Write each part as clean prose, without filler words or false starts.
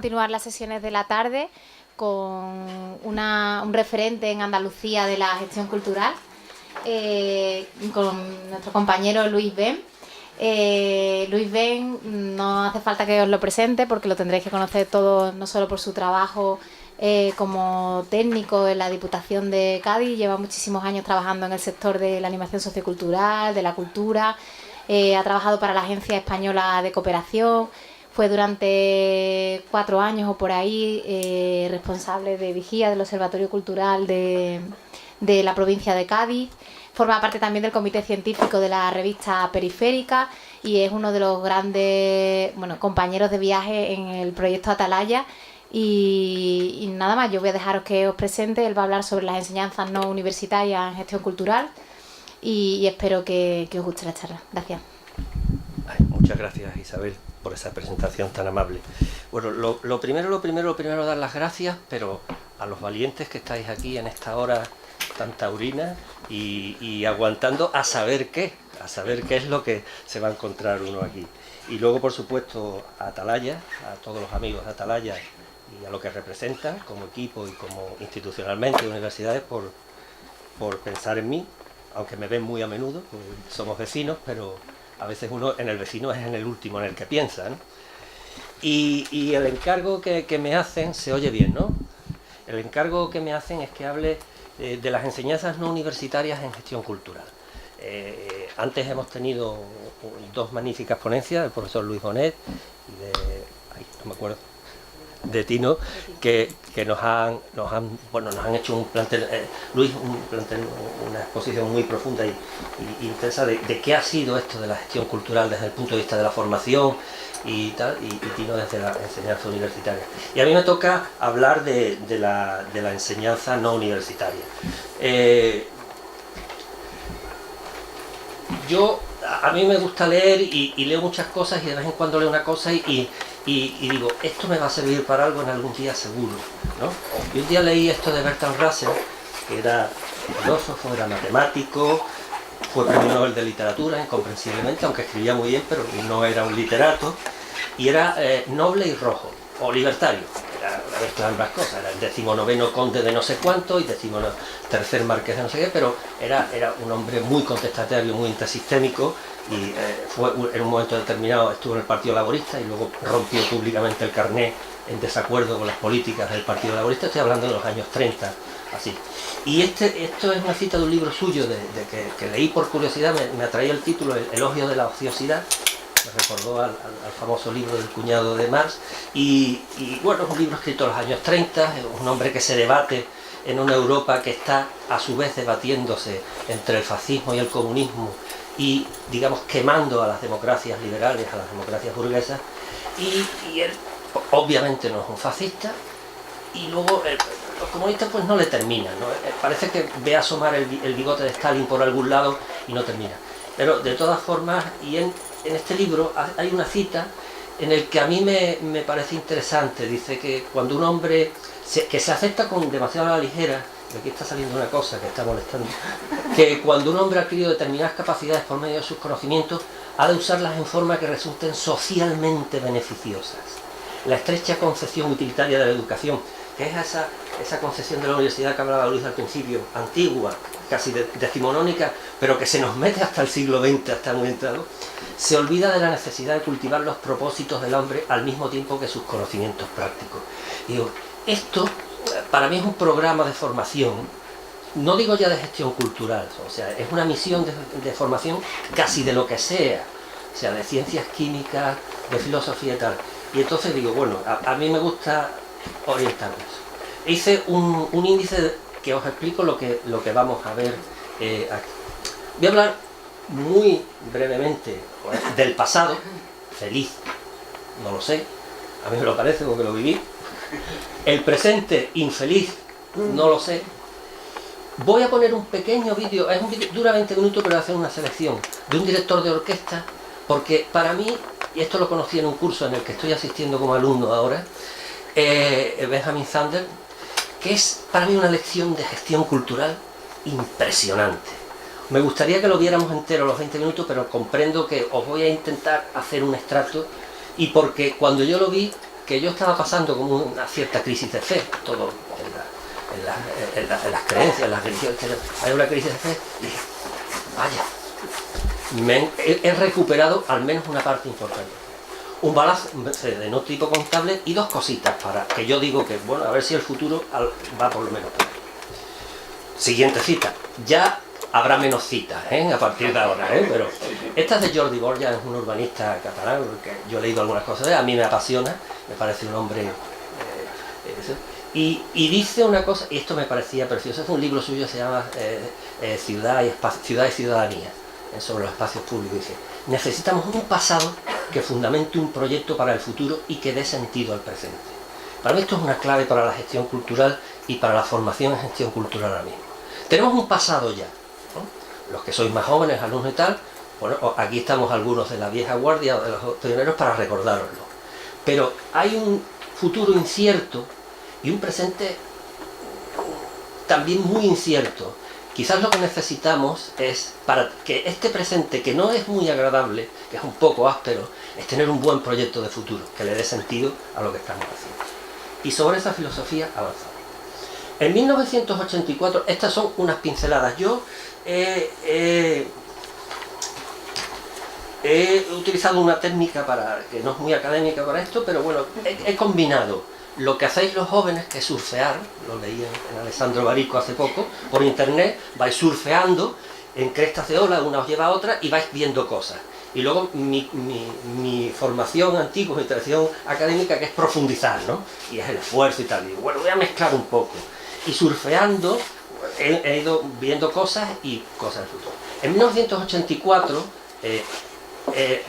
continuar las sesiones de la tarde con un referente en Andalucía de la gestión cultural, con nuestro compañero Luis Ben. Luis Ben, no hace falta que os lo presente porque lo tendréis que conocer todos, no solo por su trabajo como técnico en la Diputación de Cádiz, lleva muchísimos años trabajando en el sector de la animación sociocultural, de la cultura, ha trabajado para la Agencia Española de Cooperación, fue durante 4 años o por ahí responsable de vigía del Observatorio Cultural de la provincia de Cádiz. Forma parte también del comité científico de la revista Periférica y es uno de los grandes compañeros de viaje en el proyecto Atalaya. Y nada más, yo voy a dejaros que os presente. Él va a hablar sobre las enseñanzas no universitarias en gestión cultural y espero que os guste la charla. Gracias. Muchas gracias, Isabel, por esa presentación tan amable. Bueno, lo primero, dar las gracias, pero a los valientes que estáis aquí en esta hora tan taurina y aguantando a saber qué es lo que se va a encontrar uno aquí. Y luego, por supuesto, a Atalaya, a todos los amigos de Atalaya y a lo que representan como equipo y como institucionalmente universidades por pensar en mí, aunque me ven muy a menudo, pues somos vecinos, pero a veces uno en el vecino es en el último en el que piensa, ¿no? Y el encargo que me hacen, se oye bien, ¿no? El encargo que me hacen es que hable de las enseñanzas no universitarias en gestión cultural. Antes hemos tenido 2 magníficas ponencias, del profesor Luis Bonet y de Tino, que nos han hecho un plantel, Luis, una exposición muy profunda y intensa de qué ha sido esto de la gestión cultural desde el punto de vista de la formación y tal, y Tino desde la enseñanza universitaria. Y a mí me toca hablar de la enseñanza no universitaria. A mí me gusta leer y leo muchas cosas y de vez en cuando leo una cosa y digo, esto me va a servir para algo en algún día seguro, ¿no? Y un día leí esto de Bertrand Russell, que era filósofo, era matemático, fue premio Nobel de literatura, incomprensiblemente, aunque escribía muy bien, pero no era un literato, y era noble y rojo, o libertario, era una mezcla de ambas cosas, era el 19º conde de no sé cuánto y 13º marqués de no sé qué, pero era un hombre muy contestatario, muy antisistémico, y en un momento determinado estuvo en el Partido Laborista y luego rompió públicamente el carné en desacuerdo con las políticas del Partido Laborista. Estoy hablando de los años 30, así. Y esto es una cita de un libro suyo que leí por curiosidad, me atraía el título, El elogio de la ociosidad, me recordó al famoso libro del cuñado de Marx, y bueno, es un libro escrito en los años 30, es un hombre que se debate en una Europa que está a su vez debatiéndose entre el fascismo y el comunismo y, digamos, quemando a las democracias liberales, a las democracias burguesas, y él obviamente no es un fascista, y luego los comunistas pues no le terminan, ¿no? Parece que ve asomar el bigote de Stalin por algún lado y no termina. Pero de todas formas, y en este libro hay una cita en el que a mí me parece interesante. Dice que cuando un hombre que se acepta con demasiado a la ligera, y aquí está saliendo una cosa que está molestando, que cuando un hombre ha adquirido determinadas capacidades por medio de sus conocimientos, ha de usarlas en forma que resulten socialmente beneficiosas. La estrecha concepción utilitaria de la educación, que es esa concepción de la universidad que hablaba Luis al principio, antigua, casi decimonónica, pero que se nos mete hasta el siglo XX, hasta muy entrado, se olvida de la necesidad de cultivar los propósitos del hombre al mismo tiempo que sus conocimientos prácticos. Y digo, esto para mí es un programa de formación, no digo ya de gestión cultural, o sea, es una misión de formación casi de lo que sea, o sea, de ciencias químicas, de filosofía y tal. Y entonces digo, bueno, a mí me gusta orientarme eso. Hice un índice que os explico lo que vamos a ver aquí. Voy a hablar muy brevemente del pasado, feliz, no lo sé, a mí me lo parece porque lo viví. El presente, infeliz, no lo sé. Voy a poner un pequeño vídeo, dura 20 minutos, pero voy a hacer una selección de un director de orquesta, porque para mí, y esto lo conocí en un curso en el que estoy asistiendo como alumno ahora, Benjamin Zander, que es para mí una lección de gestión cultural impresionante. Me gustaría que lo viéramos entero los 20 minutos, pero comprendo que os voy a intentar hacer un extracto, y porque cuando yo lo vi, que yo estaba pasando como una cierta crisis de fe, todo en las creencias, en las religiones, hay una crisis de fe, y dije, vaya, he recuperado al menos una parte importante. Un balance de no tipo contable y dos cositas para que yo digo que, bueno, a ver si el futuro va por lo menos por ahí. Siguiente cita. Ya habrá menos citas, a partir de ahora, pero esta es de Jordi Borja, es un urbanista catalán, que yo he leído algunas cosas de él, a mí me apasiona, me parece un hombre... y dice una cosa, y esto me parecía precioso, es un libro suyo, se llama Ciudad y Ciudadanía, sobre los espacios públicos. Dice, necesitamos un pasado que fundamente un proyecto para el futuro y que dé sentido al presente. Para mí esto es una clave para la gestión cultural y para la formación en gestión cultural ahora mismo. Tenemos un pasado ya, ¿no? Los que sois más jóvenes, alumnos y tal, bueno, aquí estamos algunos de la vieja guardia o de los pioneros para recordároslo. Pero hay un futuro incierto y un presente también muy incierto. Quizás lo que necesitamos es, para que este presente, que no es muy agradable, que es un poco áspero, es tener un buen proyecto de futuro, que le dé sentido a lo que estamos haciendo. Y sobre esa filosofía avanzamos. En 1984, estas son unas pinceladas. Yo he utilizado una técnica que no es muy académica para esto, pero bueno, he combinado lo que hacéis los jóvenes, que es surfear, lo leí en Alessandro Barico hace poco, por internet, vais surfeando en crestas de ola, una os lleva a otra y vais viendo cosas. Y luego mi formación antigua, mi tradición académica, que es profundizar, ¿no? Y es el esfuerzo y tal. Y bueno, voy a mezclar un poco. Y surfeando he ido viendo cosas y cosas del futuro. En 1984,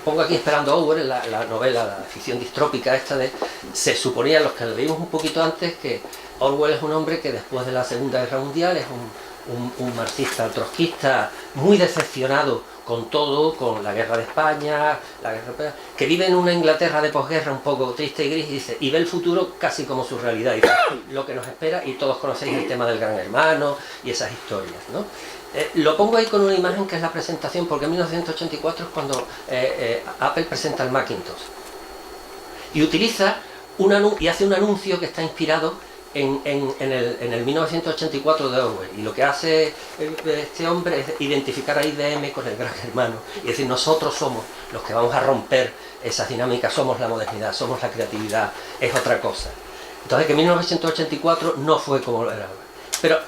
pongo aquí Esperando a Orwell, la novela, la ficción distrópica esta se suponía, los que lo leímos un poquito antes, que Orwell es un hombre que después de la Segunda Guerra Mundial es un marxista trotskista muy decepcionado con todo, con la guerra de España, la guerra europea, que vive en una Inglaterra de posguerra un poco triste y gris, y dice, y ve el futuro casi como su realidad, y dice, lo que nos espera, y todos conocéis el tema del Gran Hermano y esas historias, ¿no? Lo pongo ahí con una imagen que es la presentación, porque en 1984 es cuando Apple presenta el Macintosh y utiliza y hace un anuncio que está inspirado en el 1984 de Orwell, y lo que hace este hombre es identificar a IBM con el Gran Hermano y decir, nosotros somos los que vamos a romper esas dinámicas, somos la modernidad, somos la creatividad, es otra cosa. Entonces que 1984 no fue como era. Pero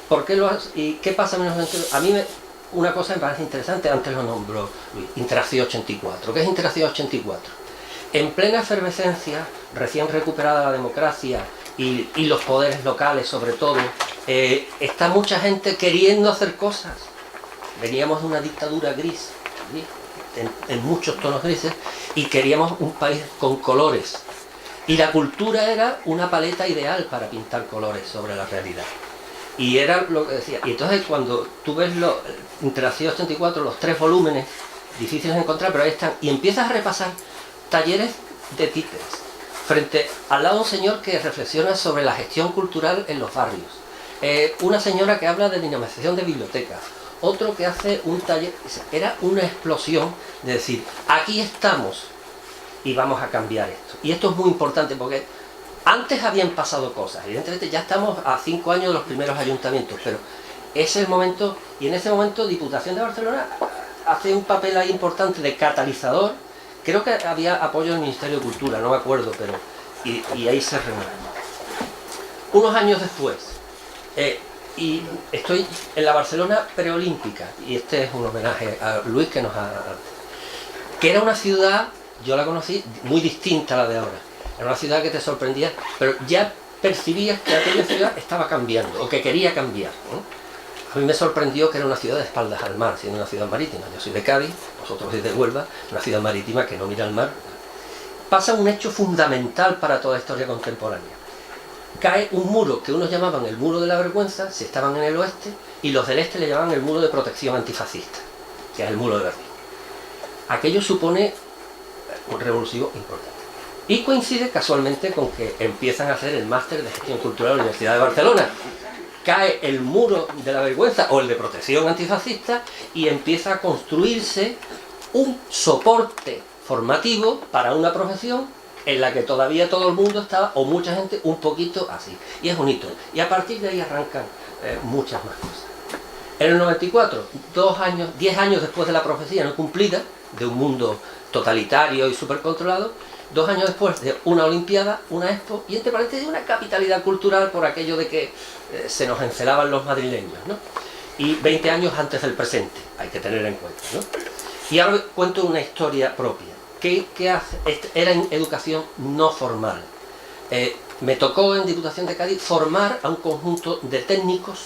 ¿por qué lo hace? ¿Y qué pasa en 1984? A mí una cosa me parece interesante, antes lo nombró Luis, Interacción 84. ¿Qué es Interacción 84? En plena efervescencia, recién recuperada la democracia y los poderes locales sobre todo, está mucha gente queriendo hacer cosas. Veníamos de una dictadura gris, ¿sí? en muchos tonos grises, y queríamos un país con colores. Y la cultura era una paleta ideal para pintar colores sobre la realidad. Y era lo que decía. Y entonces cuando tú ves Interacción 84, los 3 volúmenes, difíciles de encontrar, pero ahí están, y empiezas a repasar talleres de títeres, frente al lado un señor que reflexiona sobre la gestión cultural en los barrios, una señora que habla de dinamización de bibliotecas, otro que hace un taller. Era una explosión de decir, aquí estamos y vamos a cambiar esto. Y esto es muy importante porque antes habían pasado cosas, evidentemente ya estamos a 5 años de los primeros ayuntamientos, pero es el momento, y en ese momento Diputación de Barcelona hace un papel ahí importante de catalizador. Creo que había apoyo del Ministerio de Cultura, no me acuerdo, pero y ahí se reúne. Unos años después, y estoy en la Barcelona preolímpica, y este es un homenaje a Luis que era una ciudad, yo la conocí, muy distinta a la de ahora. Era una ciudad que te sorprendía, pero ya percibías que aquella ciudad estaba cambiando, o que quería cambiar, ¿no? A mí me sorprendió que era una ciudad de espaldas al mar, siendo una ciudad marítima. Yo soy de Cádiz, vosotros sois de Huelva, una ciudad marítima que no mira al mar. Pasa un hecho fundamental para toda la historia contemporánea. Cae un muro que unos llamaban el muro de la vergüenza, si estaban en el oeste, y los del este le llamaban el muro de protección antifascista, que es el muro de Berlín. Aquello supone un revulsivo importante. Y coincide casualmente con que empiezan a hacer el máster de gestión cultural de la Universidad de Barcelona. Cae el muro de la vergüenza o el de protección antifascista y empieza a construirse un soporte formativo para una profesión en la que todavía todo el mundo estaba, o mucha gente, un poquito así. Y es un hito. Y a partir de ahí arrancan muchas más cosas. En el 94, 10 años después de la profecía no cumplida, de un mundo totalitario y súper controlado, 2 años después de una Olimpiada, una Expo, y entre paréntesis una capitalidad cultural por aquello de que se nos encelaban los madrileños, ¿no? Y 20 años antes del presente, hay que tener en cuenta, ¿no? Y ahora cuento una historia propia. ¿Qué hace? Era en educación no formal. Me tocó en Diputación de Cádiz formar a un conjunto de técnicos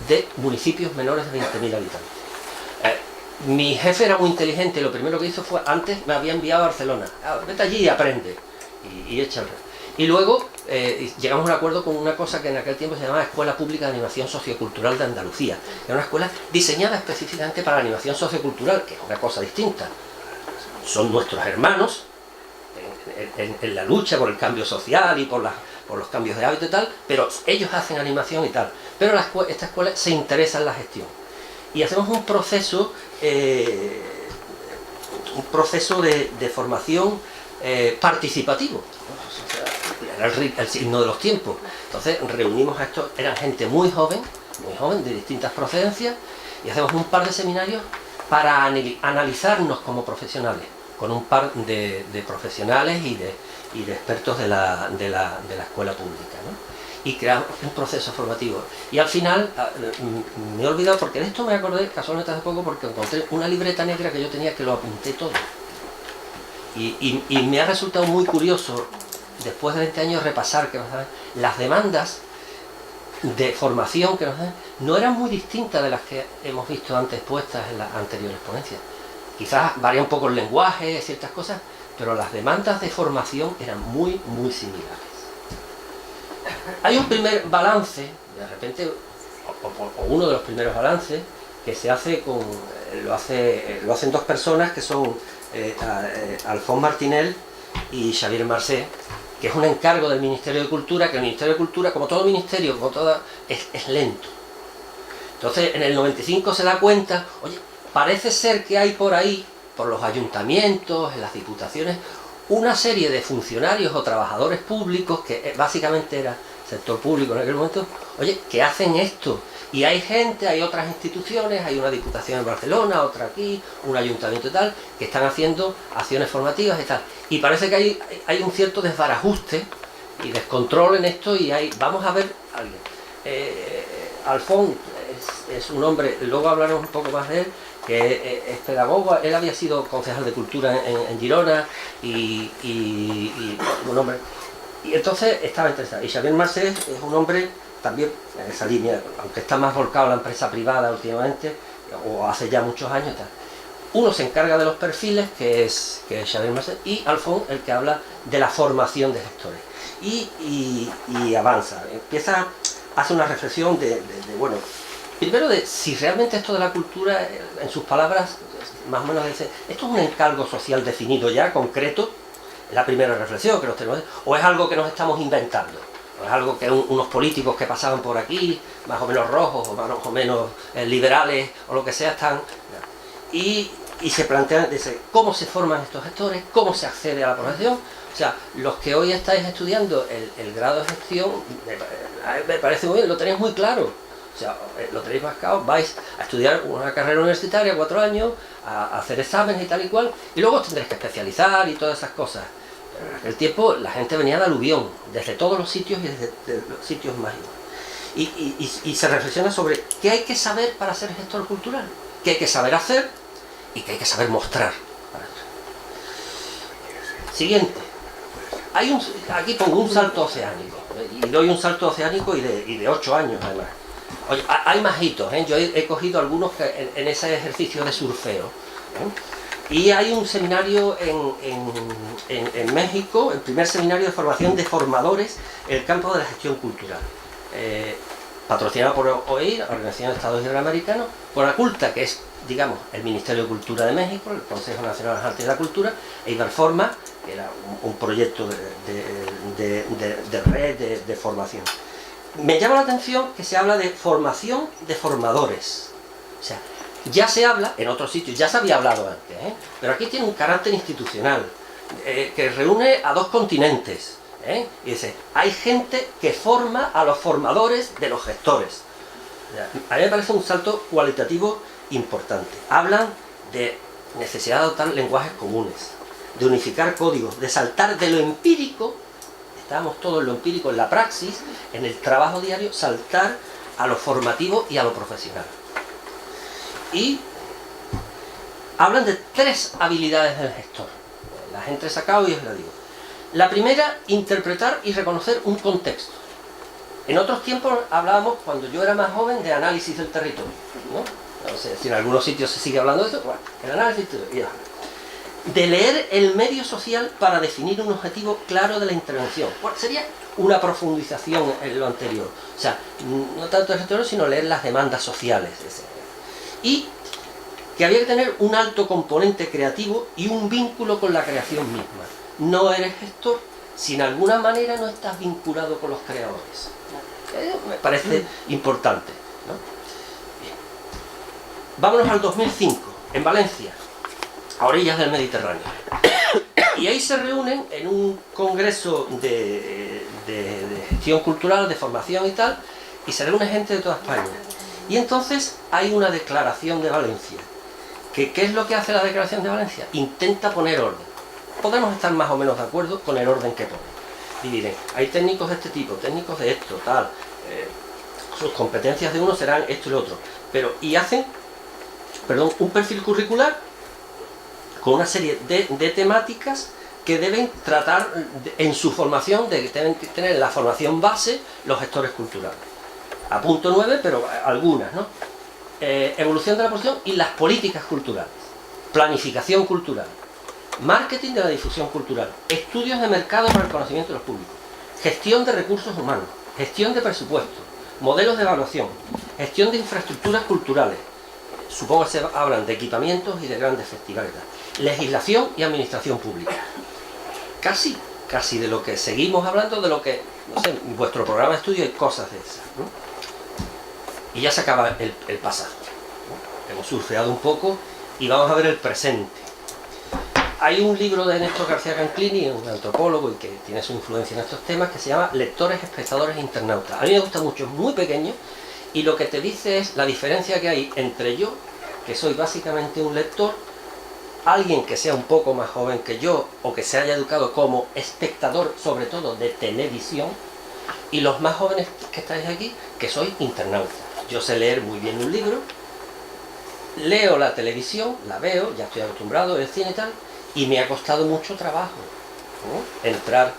de municipios menores de 20.000 habitantes. Mi jefe era muy inteligente y lo primero que hizo fue, antes me había enviado a Barcelona, vete allí y aprende, y echa el resto. Y luego llegamos a un acuerdo con una cosa que en aquel tiempo se llamaba Escuela Pública de Animación Sociocultural de Andalucía. Era una escuela diseñada específicamente para la animación sociocultural, que es una cosa distinta. Son nuestros hermanos en la lucha por el cambio social y por los cambios de hábito y tal, pero ellos hacen animación y tal. Pero esta escuela se interesa en la gestión. Y hacemos un proceso de formación participativo. Era el signo de los tiempos. Entonces reunimos a estos, eran gente muy joven, de distintas procedencias, y hacemos un par de seminarios para analizarnos como profesionales, con un par de profesionales y de expertos de la escuela pública, ¿no? Y creamos un proceso formativo. Y al final, me he olvidado, porque de esto me acordé casualmente hace poco, porque encontré una libreta negra que yo tenía, que lo apunté todo. Y me ha resultado muy curioso, después de 20 años, repasar que las demandas de formación que nos dan no eran muy distintas de las que hemos visto antes puestas en las anteriores ponencias. Quizás varía un poco el lenguaje, ciertas cosas, pero las demandas de formación eran muy, muy similares. Hay un primer balance, de repente, o uno de los primeros balances, que se hace lo hacen dos personas, que son Alfons Martinel y Xavier Marcé, que es un encargo del Ministerio de Cultura, que el Ministerio de Cultura, como todo ministerio, es lento. Entonces, en el 95 se da cuenta, oye, parece ser que hay por ahí, por los ayuntamientos, en las diputaciones, una serie de funcionarios o trabajadores públicos, que básicamente era sector público en aquel momento, oye, que hacen esto. Y hay gente, hay otras instituciones, hay una diputación en Barcelona, otra aquí, un ayuntamiento y tal, que están haciendo acciones formativas y tal. Y parece que hay un cierto desbarajuste y descontrol en esto, y vamos a ver a alguien. Alfons es un hombre, luego hablaremos un poco más de él, que es pedagogo. Él había sido concejal de cultura en Girona y un hombre. Y entonces estaba interesado. Y Xavier Marcé es un hombre también en esa línea, aunque está más volcado en la empresa privada últimamente, o hace ya muchos años. Tal. Uno se encarga de los perfiles, que es Xavier Marcé, y Alfons el que habla de la formación de gestores. Y avanza, hace una reflexión bueno, primero de si realmente esto de la cultura, en sus palabras, más o menos dice, esto es un encargo social definido ya, concreto, es la primera reflexión que nos tenemos, o es algo que nos estamos inventando, o es algo que unos políticos que pasaban por aquí, más o menos rojos, o más o menos liberales, o lo que sea, están... Y se plantean, dice, ¿cómo se forman estos gestores? ¿Cómo se accede a la profesión? O sea, los que hoy estáis estudiando el grado de gestión, me parece muy bien, lo tenéis muy claro. O sea, lo tenéis marcado, vais a estudiar una carrera universitaria, 4 años, a hacer exámenes y tal y cual, y luego os tendréis que especializar y todas esas cosas. Pero en aquel tiempo la gente venía de aluvión, desde todos los sitios y desde los sitios más iguales. Y se reflexiona sobre qué hay que saber para ser gestor cultural, qué hay que saber hacer y qué hay que saber mostrar. Siguiente. Aquí pongo un salto oceánico, y doy un salto oceánico y de 8 años además. Oye, hay más hitos, ¿eh? Yo he cogido algunos en ese ejercicio de surfeo, ¿eh? Y hay un seminario en México, el primer seminario de formación de formadores en el campo de la gestión cultural, patrocinado por OEIR, Organización de Estados Iberoamericanos, por ACULTA, que es, digamos, el Ministerio de Cultura de México, el Consejo Nacional de las Artes y la Cultura, e Iberforma, que era un proyecto de red de formación. Me llama la atención que se habla de formación de formadores. O sea, ya se habla, en otros sitios, ya se había hablado antes, ¿eh? Pero aquí tiene un carácter institucional. que reúne a 2 continentes. Y dice, hay gente que forma a los formadores de los gestores. A mí me parece un salto cualitativo importante. Hablan de necesidad de adoptar lenguajes comunes, de unificar códigos, de saltar de lo empírico, estábamos todos en lo empírico, en la praxis, en el trabajo diario, saltar a lo formativo y a lo profesional. Y hablan de 3 habilidades del gestor. Las he entresacado y os las digo. La primera, interpretar y reconocer un contexto. En otros tiempos hablábamos, cuando yo era más joven, de análisis del territorio, ¿no? No sé si en algunos sitios se sigue hablando de eso. Bueno, el análisis del territorio. De leer el medio social para definir un objetivo claro de la intervención. Bueno, sería una profundización en lo anterior. O sea, no tanto el territorio, sino leer las demandas sociales. Y que había que tener un alto componente creativo y un vínculo con la creación misma. No eres gestor si en alguna manera no estás vinculado con los creadores. Me parece importante, ¿no? Bien. Vámonos al 2005, en Valencia, a orillas del Mediterráneo. Y ahí se reúnen en un congreso de gestión cultural, de formación y tal, y se reúne gente de toda España. Y entonces hay una declaración de Valencia. ¿Qué es lo que hace la declaración de Valencia? Intenta poner orden. Podemos estar más o menos de acuerdo con el orden que pone. Dividen, hay técnicos de este tipo, técnicos de esto, tal. Sus competencias de uno serán esto y lo otro. Y hacen, un perfil curricular con una serie de temáticas que deben tratar en su formación, deben tener en la formación base los gestores culturales. A punto 9, pero algunas, ¿no? Evolución de la producción y las políticas culturales. Planificación cultural. Marketing de la difusión cultural, estudios de mercado para el conocimiento de los públicos, gestión de recursos humanos, gestión de presupuestos, modelos de evaluación, gestión de infraestructuras culturales, supongo que se hablan de equipamientos y de grandes festivales, legislación y administración pública. Casi de lo que seguimos hablando, de lo que, no sé, en vuestro programa de estudio hay cosas de esas, ¿no? Y ya se acaba el pasado, ¿no? Hemos surfeado un poco y vamos a ver el presente. Hay un libro de Néstor García Canclini, un antropólogo y que tiene su influencia en estos temas, que se llama Lectores, Espectadores e Internautas. A mí me gusta mucho, es muy pequeño, y lo que te dice es la diferencia que hay entre yo, que soy básicamente un lector, alguien que sea un poco más joven que yo, o que se haya educado como espectador, sobre todo de televisión, y los más jóvenes que estáis aquí, que sois internautas. Yo sé leer muy bien un libro, leo la televisión, la veo, ya estoy acostumbrado, el cine y tal, y me ha costado mucho trabajo, ¿no? Entrar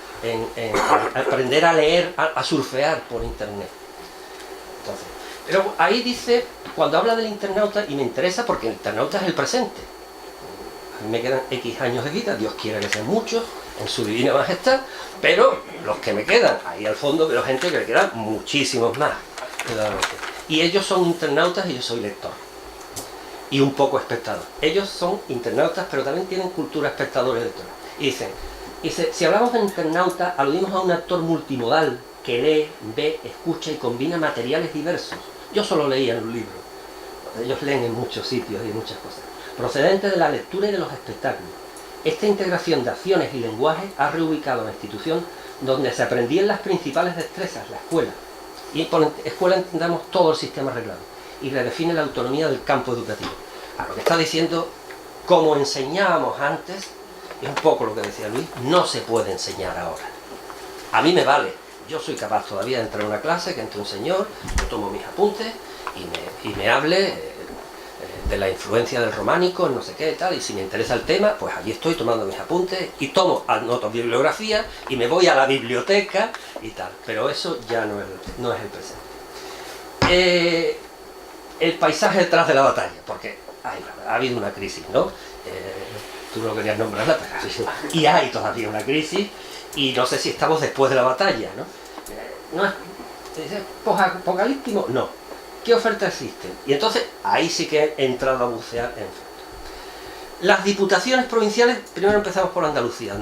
aprender a leer, a surfear por internet. Entonces, pero ahí dice, cuando habla del internauta, y me interesa porque el internauta es el presente. A mí me quedan X años de vida, Dios quiera que sean muchos, en su divina majestad, pero los que me quedan, ahí al fondo veo gente que le quedan muchísimos más. Y ellos son internautas y yo soy lector. Y un poco espectador. Ellos son internautas, pero también tienen cultura espectador y lector. Y dice, si hablamos de internauta, aludimos a un actor multimodal que lee, ve, escucha y combina materiales diversos. Yo solo leía en un libro. Ellos leen en muchos sitios y muchas cosas. Procedente de la lectura y de los espectáculos. Esta integración de acciones y lenguajes ha reubicado a la institución donde se aprendían las principales destrezas, la escuela. Y por escuela entendamos todo el sistema reglado. Y redefine la autonomía del campo educativo. Lo que está diciendo, como enseñábamos antes, es un poco lo que decía Luis, no se puede enseñar ahora. A mí me vale, yo soy capaz todavía de entrar a una clase, que entre un señor, yo tomo mis apuntes y me hable de la influencia del románico, no sé qué, tal, y si me interesa el tema, pues allí estoy tomando mis apuntes y anoto bibliografía y me voy a la biblioteca y tal, pero eso ya no es el presente. El paisaje detrás de la batalla, porque ha habido una crisis, ¿no? Tú no querías nombrarla, pero y hay todavía una crisis, y no sé si estamos después de la batalla, ¿no? ¿No es apocalíptico? No. ¿Qué ofertas existen? Y entonces, ahí sí que he entrado a bucear en fondo. Las diputaciones provinciales, primero empezamos por Andalucía.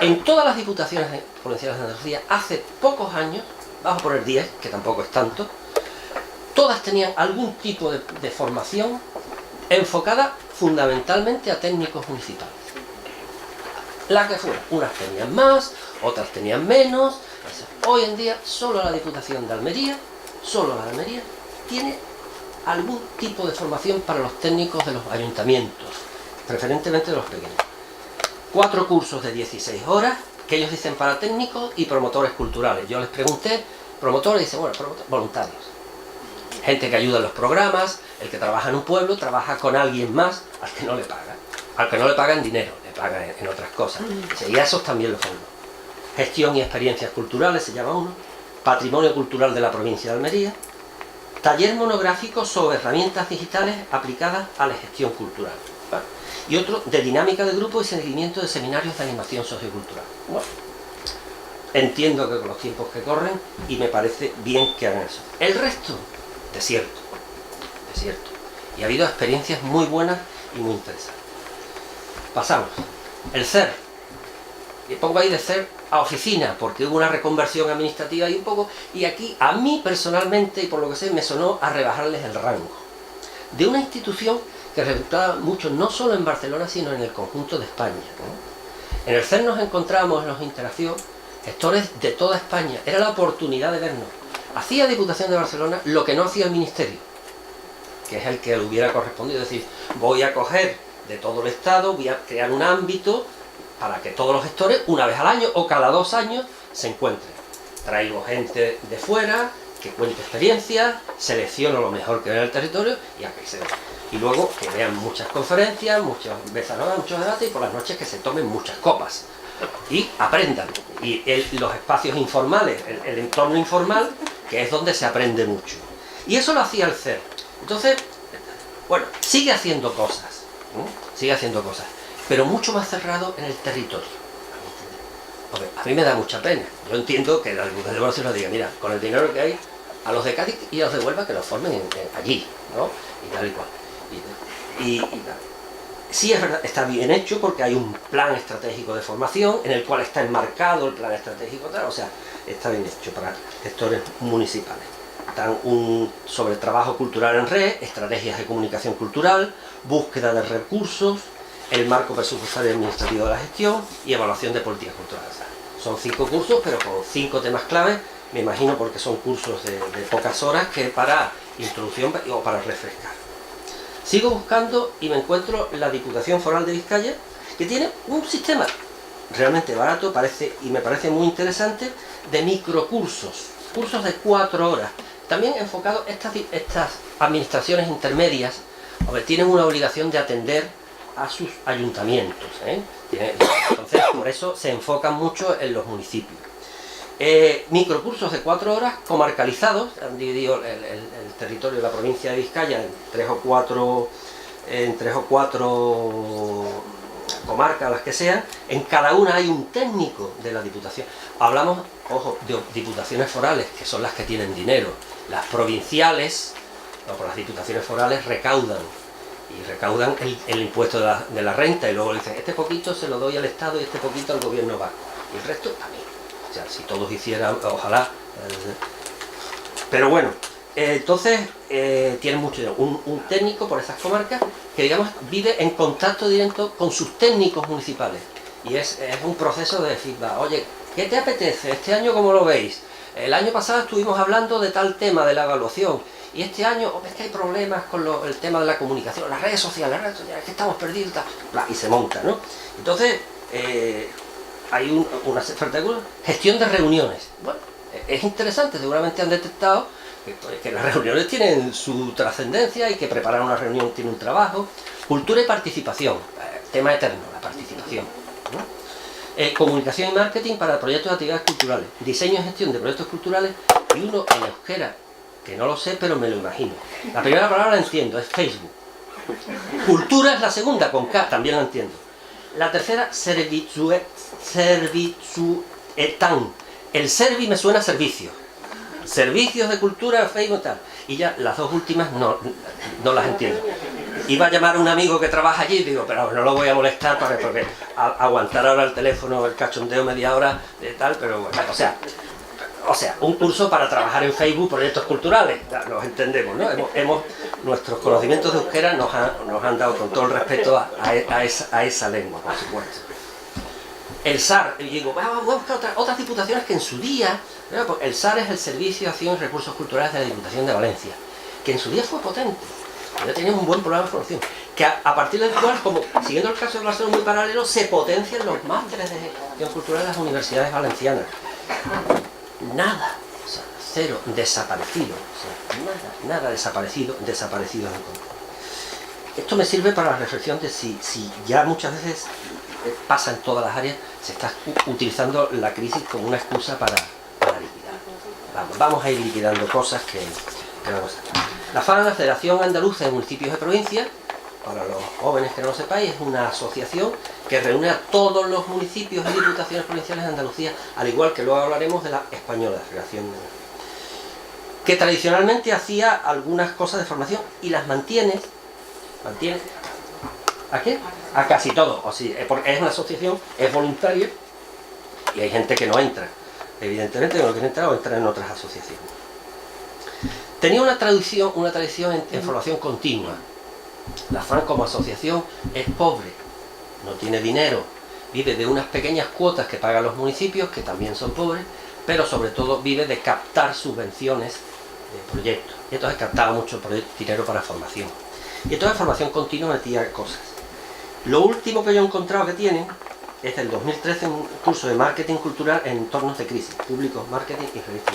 En todas las diputaciones provinciales de Andalucía, hace pocos años, vamos a poner 10, que tampoco es tanto, todas tenían algún tipo de formación enfocada fundamentalmente a técnicos municipales. la que fuera. Unas tenían más, otras tenían menos. Hoy en día solo la Diputación de Almería, solo la de Almería, tiene algún tipo de formación para los técnicos de los ayuntamientos, preferentemente de los pequeños. 4 cursos de 16 horas, que ellos dicen para técnicos y promotores culturales. Yo les pregunté, promotores, dicen, bueno, voluntarios. Gente que ayuda en los programas, el que trabaja en un pueblo, trabaja con alguien más al que no le paga. Al que no le pagan dinero, le pagan en otras cosas. Y a esos también los fondos. Gestión y experiencias culturales, se llama uno. Patrimonio cultural de la provincia de Almería. Taller monográfico sobre herramientas digitales aplicadas a la gestión cultural. ¿Vale? Y otro de dinámica de grupo y seguimiento de seminarios de animación sociocultural. Bueno, entiendo que con los tiempos que corren, y me parece bien que hagan eso. El resto, desierto. Desierto. Y ha habido experiencias muy buenas y muy interesantes. Pasamos. El CER. Y pongo ahí de CER a oficina, porque hubo una reconversión administrativa y un poco, y aquí a mí personalmente, y por lo que sé, me sonó a rebajarles el rango. De una institución que resultaba mucho, no solo en Barcelona, sino en el conjunto de España, ¿no? En el CER nos encontrábamos en los interacción gestores de toda España. Era la oportunidad de vernos. Hacía Diputación de Barcelona lo que no hacía el Ministerio, que es el que le hubiera correspondido. Es decir, voy a coger de todo el Estado, voy a crear un ámbito para que todos los gestores, una vez al año o cada 2 años, se encuentren. Traigo gente de fuera, que cuente experiencias, selecciono lo mejor que ve en el territorio y a que se vea. Y luego que vean muchas conferencias, muchas veces muchos debates, y por las noches que se tomen muchas copas. Y aprendan. Y los espacios informales, el entorno informal, que es donde se aprende mucho. Y eso lo hacía el CER. Entonces, bueno, sigue haciendo cosas, ¿no? Sigue haciendo cosas, pero mucho más cerrado en el territorio. Porque a mí me da mucha pena. Yo entiendo que la Diputación de Barcelona nos diga, mira, con el dinero que hay, a los de Cádiz y a los de Huelva que los formen allí, ¿no? Y tal y cual. Y tal. Sí, es verdad, está bien hecho porque hay un plan estratégico de formación en el cual está enmarcado el plan estratégico, tal, o sea, está bien hecho para gestores municipales. Están sobre trabajo cultural en red, estrategias de comunicación cultural, búsqueda de recursos, el marco presupuestario y administrativo de la gestión y evaluación de políticas culturales. Son 5 cursos, pero con 5 temas claves, me imagino porque son cursos de pocas horas que para introducción o para refrescar. Sigo buscando y me encuentro la Diputación Foral de Vizcaya, que tiene un sistema realmente barato, y me parece muy interesante, de microcursos, cursos de 4 horas. También enfocado, estas administraciones intermedias, tienen una obligación de atender a sus ayuntamientos, ¿eh? Entonces, por eso se enfocan mucho en los municipios. Microcursos de 4 horas comarcalizados, han dividido el territorio de la provincia de Vizcaya en 3 o 4 comarcas, las que sean. En cada una hay un técnico de la Diputación. Hablamos, ojo, de diputaciones forales, que son las que tienen dinero. Las provinciales, por las diputaciones forales recaudan el impuesto de la renta, y luego dicen, este poquito se lo doy al Estado y este poquito al gobierno vasco, y el resto a mí. O sea, si todos hicieran, ojalá. Pero bueno, entonces tienen mucho dinero. Un técnico por esas comarcas que, digamos, vive en contacto directo con sus técnicos municipales. Y es un proceso de feedback. Oye, ¿qué te apetece? ¿Este año cómo lo veis? El año pasado estuvimos hablando de tal tema, de la evaluación. Y este año, es que hay problemas con el tema de la comunicación, las redes sociales, es que estamos perdidos, y se monta, ¿no? Entonces, hay una gestión de reuniones. Bueno, es interesante, seguramente han detectado que las reuniones tienen su trascendencia y que preparar una reunión tiene un trabajo. Cultura y participación, tema eterno, la participación, ¿no? Comunicación y marketing para proyectos de actividades culturales, diseño y gestión de proyectos culturales, y uno en euskera, que no lo sé, pero me lo imagino. La primera palabra la entiendo, es Facebook. Cultura es la segunda, con K, también la entiendo. La tercera, servizuetan. El servi me suena a servicio. Servicios de cultura, Facebook y tal. Y ya las 2 últimas no las entiendo. Iba a llamar a un amigo que trabaja allí y digo, pero no lo voy a molestar porque aguantar ahora el teléfono, el cachondeo media hora, tal, pero bueno, o sea, un curso para trabajar en Facebook proyectos culturales, nos entendemos, ¿no? Nuestros conocimientos de euskera nos han dado, con todo el respeto a esa lengua, por supuesto. El SAR, y digo, vamos a buscar otras diputaciones que en su día, pues el SAR es el Servicio de Acción y Recursos Culturales de la Diputación de Valencia, que en su día fue potente, ya tenía un buen programa de formación, que a partir del cual, como siguiendo el caso de Barcelona muy paralelo, se potencian los másteres de gestión cultural de las universidades valencianas. Nada, o sea, cero, desaparecido, o sea, nada desaparecido en contra. Esto me sirve para la reflexión de si ya muchas veces pasa en todas las áreas, se está utilizando la crisis como una excusa para liquidar. Vamos a ir liquidando cosas que vamos a hacer. La FAN, la Federación Andaluza de Municipios de Provincia, para los jóvenes que no lo sepáis, es una asociación que reúne a todos los municipios y diputaciones provinciales de Andalucía, al igual que luego hablaremos de la española, la Federación, que tradicionalmente hacía algunas cosas de formación y las mantiene. ¿A qué? A casi todo. O sea, porque es una asociación, es voluntaria y hay gente que no entra. Evidentemente que no quiere entrar o entrar en otras asociaciones. Tenía una tradición en formación continua. La FAN como asociación es pobre, no tiene dinero, vive de unas pequeñas cuotas que pagan los municipios, que también son pobres, pero sobre todo vive de captar subvenciones de proyectos. Y entonces captaba mucho dinero para formación. Y entonces formación continua metía cosas. Lo último que yo he encontrado que tienen es del 2013 un curso de marketing cultural en entornos de crisis, públicos, marketing y revista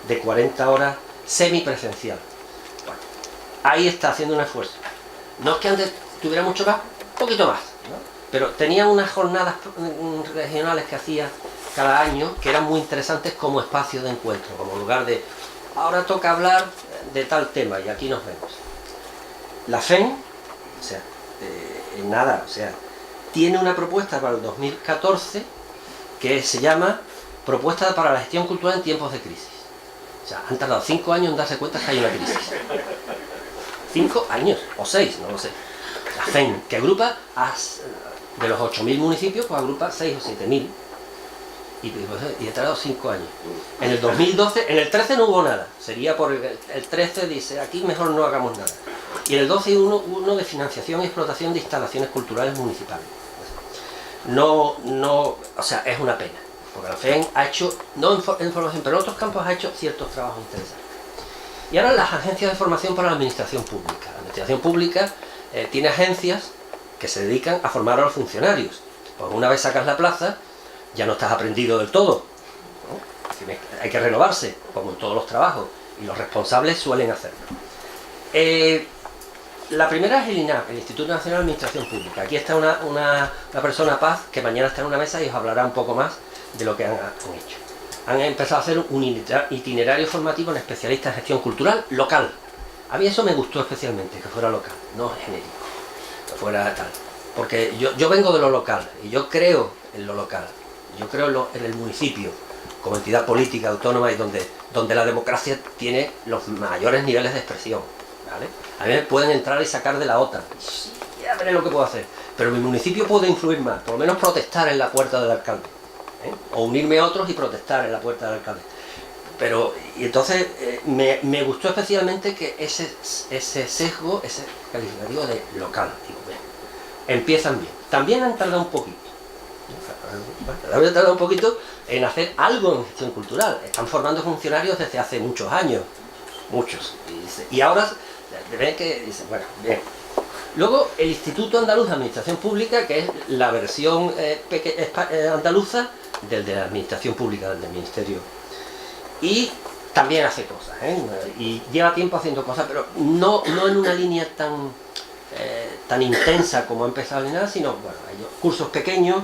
de 40 horas semipresencial. Bueno, ahí está haciendo un esfuerzo. No es que antes tuviera mucho más, un poquito más, ¿no? Pero tenían unas jornadas regionales que hacía cada año que eran muy interesantes como espacio de encuentro, como lugar de ahora toca hablar de tal tema y aquí nos vemos. La FEN, o sea, tiene una propuesta para el 2014 que se llama Propuesta para la Gestión Cultural en Tiempos de Crisis. O sea, han tardado 5 años en darse cuenta que hay una crisis. 5 años, o 6, no lo sé. La FEN, que agrupa de los 8.000 municipios, pues agrupa 6 o 7.000. Y ha tardado 5 años. En el 2012, en el 13 no hubo nada. Sería por el 13 dice, aquí mejor no hagamos nada. Y en el 12 uno de financiación y explotación de instalaciones culturales municipales. O sea, es una pena. Porque la FEN ha hecho, no en formación, pero en otros campos ha hecho ciertos trabajos interesantes. Y ahora las agencias de formación para la administración pública. La administración pública tiene agencias que se dedican a formar a los funcionarios. Pues una vez sacas la plaza, ya no estás aprendido del todo, ¿no? Hay que renovarse, como en todos los trabajos, y los responsables suelen hacerlo. La primera es el INAP, el Instituto Nacional de Administración Pública. Aquí está una persona, Paz, que mañana está en una mesa y os hablará un poco más de lo que han hecho. Han empezado a hacer un itinerario formativo en especialistas en gestión cultural local. A mí eso me gustó especialmente, que fuera local, no genérico, que fuera tal. Porque yo vengo de lo local, y yo creo en lo local. Yo creo en el municipio, como entidad política autónoma y donde la democracia tiene los mayores niveles de expresión, ¿vale? A mí me pueden entrar y sacar de la OTAN, ya veré lo que puedo hacer, pero mi municipio puede influir más, por lo menos protestar en la puerta del alcalde, ¿eh? O unirme a otros y protestar en la puerta del alcalde. Y entonces me gustó especialmente que ese sesgo, ese calificativo de local, digo, bien, empiezan bien. También han tardado un poquito. Han tardado un poquito en hacer algo en gestión cultural. Están formando funcionarios desde hace muchos años. Muchos. Y ahora ven que dicen, bueno, bien. Luego el Instituto Andaluz de Administración Pública, que es la versión andaluza del de la Administración Pública, del Ministerio. Y también hace cosas, ¿eh? Y lleva tiempo haciendo cosas, pero no en una línea tan intensa como ha empezado ni nada, sino, bueno, hay cursos pequeños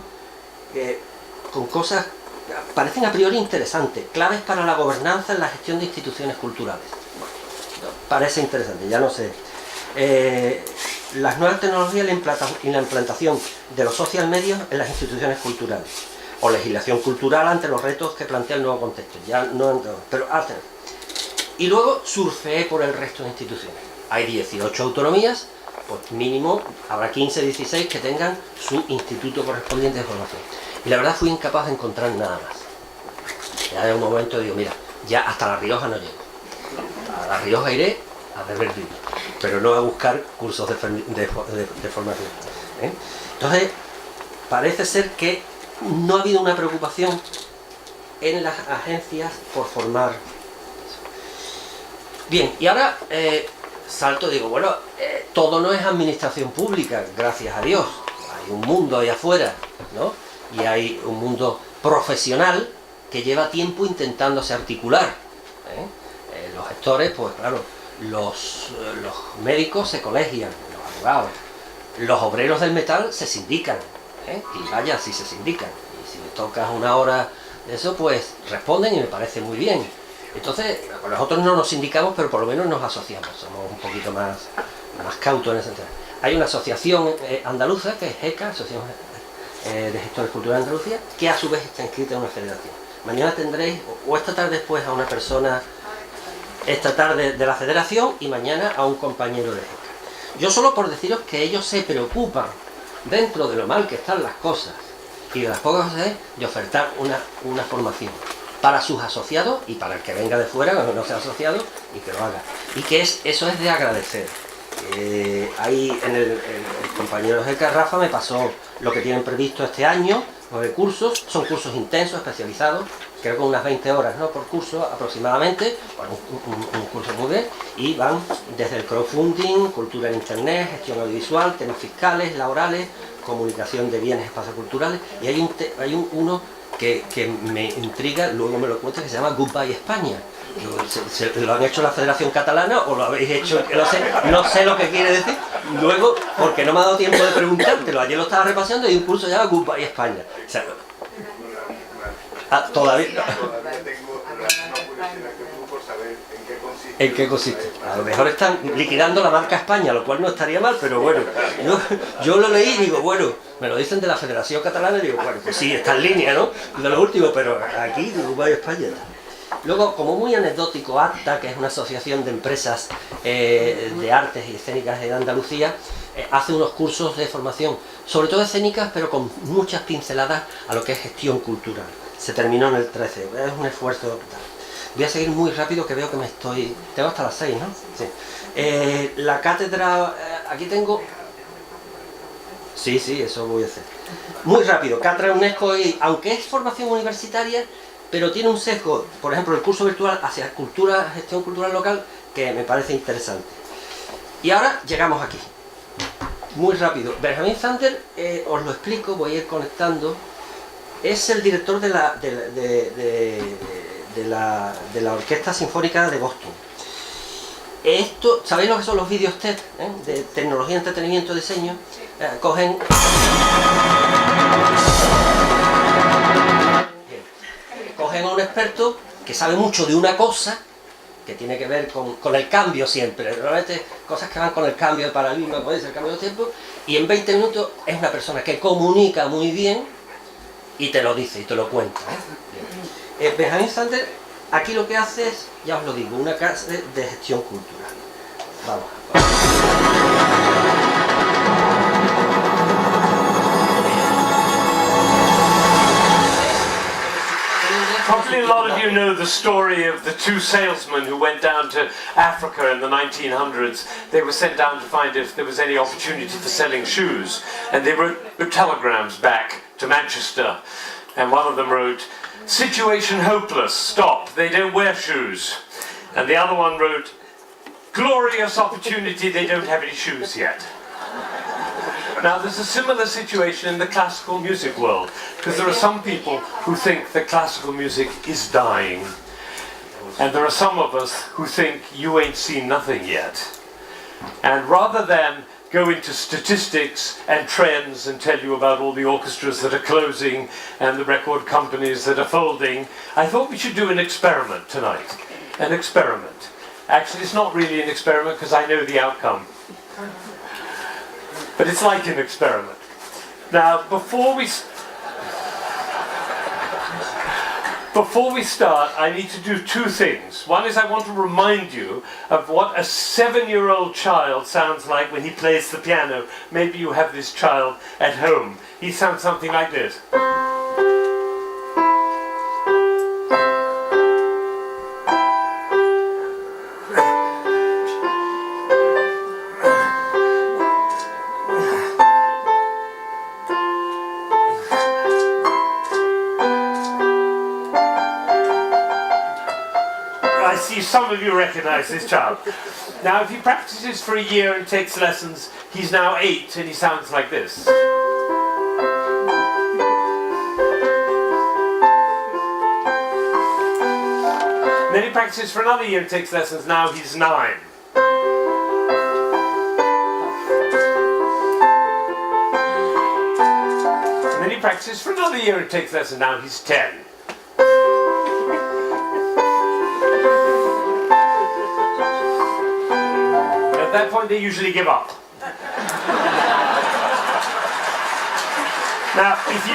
con cosas que parecen a priori interesantes, claves para la gobernanza en la gestión de instituciones culturales. Bueno, parece interesante, ya no sé. Las nuevas tecnologías y la implantación de los social medios en las instituciones culturales, o legislación cultural ante los retos que plantea el nuevo contexto, ya no, pero hacen. Y luego surfeé por el resto de instituciones. Hay 18 autonomías, pues mínimo habrá 15, 16 que tengan su instituto correspondiente de formación. Y la verdad fui incapaz de encontrar nada más. Ya de un momento digo, mira, ya hasta La Rioja no llego. A La Rioja iré a beber vino, pero no a buscar cursos de formación. ¿Eh? Entonces, parece ser que no ha habido una preocupación en las agencias por formar. Bien, y ahora salto, digo, bueno, todo no es administración pública, gracias a Dios. Hay un mundo ahí afuera, ¿no? Y hay un mundo profesional que lleva tiempo intentándose articular. Los gestores, pues claro, los médicos se colegian, los abogados, los obreros del metal se sindican, y vaya, si se sindican. Y si les tocas una hora de eso, pues responden y me parece muy bien. Entonces, nosotros no nos sindicamos, pero por lo menos nos asociamos, somos un poquito más cautos en ese sentido. Hay una asociación andaluza, que es GECA, Asociación de Gestores Culturales de Andalucía, que a su vez está inscrita en una federación. Mañana tendréis, o esta tarde después, a una persona, esta tarde de la federación, y mañana a un compañero de GECA. Yo solo por deciros que ellos se preocupan, dentro de lo mal que están las cosas, y de las pocas cosas, de ofertar una formación para sus asociados y para el que venga de fuera, que no sea asociado, y que lo haga. Y que eso es de agradecer. Ahí el compañero de GECA, Rafa, me pasó lo que tienen previsto este año, 9 cursos, son cursos intensos, especializados, creo que unas 20 horas, ¿no?, por curso aproximadamente, bueno, un curso muy bien, y van desde el crowdfunding, cultura en internet, gestión audiovisual, temas fiscales, laborales, comunicación de bienes, espacios culturales, y hay uno que me intriga, luego me lo cuento, que se llama Goodbye España. ¿Lo han hecho la Federación Catalana o lo habéis hecho? No sé lo que quiere decir. Luego, porque no me ha dado tiempo de preguntártelo, ayer lo estaba repasando y un curso se llama Goodbye España. O sea, todavía no. ¿En qué consiste? A lo mejor están liquidando la marca España, lo cual no estaría mal, pero bueno, yo lo leí y digo, bueno, me lo dicen de la Federación Catalana y digo, bueno, pues sí, está en línea, ¿no? De lo último, pero aquí, de Goodbye España. Luego, como muy anecdótico, ACTA, que es una asociación de empresas de artes y escénicas de Andalucía, hace unos cursos de formación, sobre todo escénicas, pero con muchas pinceladas a lo que es gestión cultural. Se terminó en el 13, es un esfuerzo. Voy a seguir muy rápido, que veo que me estoy... Tengo hasta las 6, ¿no? Sí. La cátedra... aquí tengo... Sí, eso voy a hacer. Muy rápido, cátedra UNESCO, y aunque es formación universitaria, pero tiene un sesgo, por ejemplo, el curso virtual hacia gestión cultural local, que me parece interesante. Y ahora llegamos aquí. Muy rápido. Benjamin Zander, os lo explico, voy a ir conectando. Es el director de la Orquesta Sinfónica de Boston. Esto, ¿sabéis lo que son los vídeos TED? De tecnología, entretenimiento y diseño. Cogen a un experto que sabe mucho de una cosa que tiene que ver con el cambio siempre, normalmente cosas que van con el cambio de paradigma, puede ser el cambio de tiempo, y en 20 minutos es una persona que comunica muy bien y te lo dice y te lo cuenta. Benjamin Zander aquí lo que hace es, ya os lo digo, una clase de gestión cultural. Vamos. Probably a lot of you know the story of the two salesmen who went down to Africa in the 1900s. They were sent down to find if there was any opportunity for selling shoes. And they wrote telegrams back to Manchester. And one of them wrote, "Situation hopeless, stop, they don't wear shoes." And the other one wrote, "Glorious opportunity, they don't have any shoes yet." Now there's a similar situation in the classical music world, because there are some people who think that classical music is dying, and there are some of us who think you ain't seen nothing yet. And rather than go into statistics and trends and tell you about all the orchestras that are closing and the record companies that are folding, I thought we should do an experiment tonight. An experiment. Actually, it's not really an experiment because I know the outcome. But it's like an experiment. Now, before we start, I need to do two things. One is I want to remind you of what a 7-year-old child sounds like when he plays the piano. Maybe you have this child at home. He sounds something like this. some of you recognize this child. Now, if he practices for a year and takes lessons, he's now 8 and he sounds like this. Then he practices for another year and takes lessons, now he's 9. And then he practices for another year and takes lessons, now he's 10. At that point they usually give up. Now, if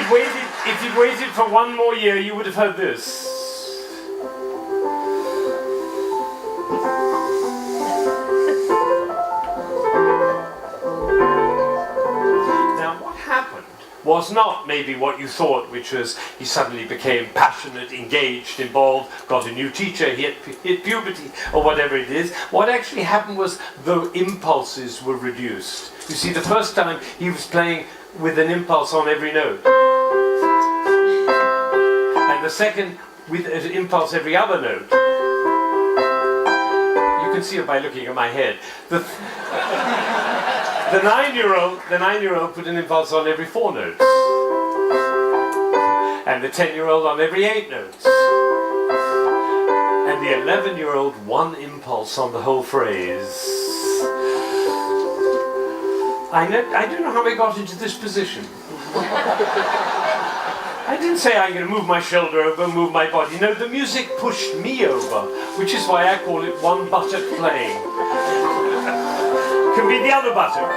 you'd waited for one more year, you would have heard this. Was not maybe what you thought, which was he suddenly became passionate, engaged, involved, got a new teacher, he hit puberty, or whatever it is. What actually happened was the impulses were reduced. You see, the first time he was playing with an impulse on every note. And the second with an impulse every other note. You can see it by looking at my head. The 9-year-old put an impulse on every 4 notes. And the 10-year-old on every 8 notes. And the 11-year-old one impulse on the whole phrase. I don't know how I got into this position. I didn't say I'm going to move my shoulder over, move my body. No, the music pushed me over, which is why I call it one buttock playing. Can be the other buttock.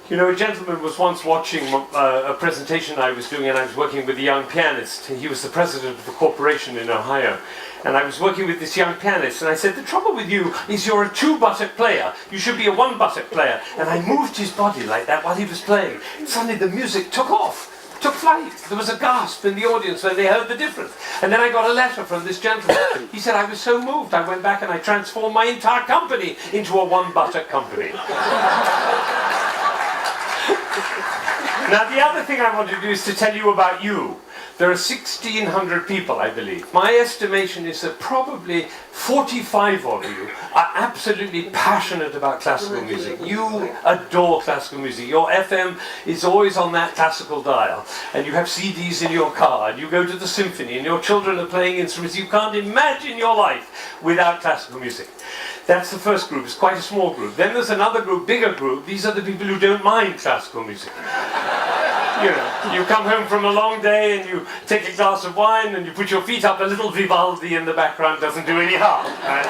You know, a gentleman was once watching a presentation I was doing, and I was working with a young pianist. He was the president of a corporation in Ohio. And I was working with this young pianist, and I said, the trouble with you is you're a 2-buttock player. You should be a 1-buttock player. And I moved his body like that while he was playing. And suddenly the music took off. Took flight. There was a gasp in the audience when they heard the difference. And then I got a letter from this gentleman. He said, I was so moved, I went back and I transformed my entire company into a 1-buttock company. Now, the other thing I want to do is to tell you about you. There are 1,600 people, I believe. My estimation is that probably 45 of you are absolutely passionate about classical music. You adore classical music. Your FM is always on that classical dial. And you have CDs in your car. And you go to the symphony. And your children are playing instruments. You can't imagine your life without classical music. That's the first group. It's quite a small group. Then there's another group, bigger group. These are the people who don't mind classical music. You know, you come home from a long day and you take a glass of wine and you put your feet up, a little Vivaldi in the background doesn't do any harm. Right?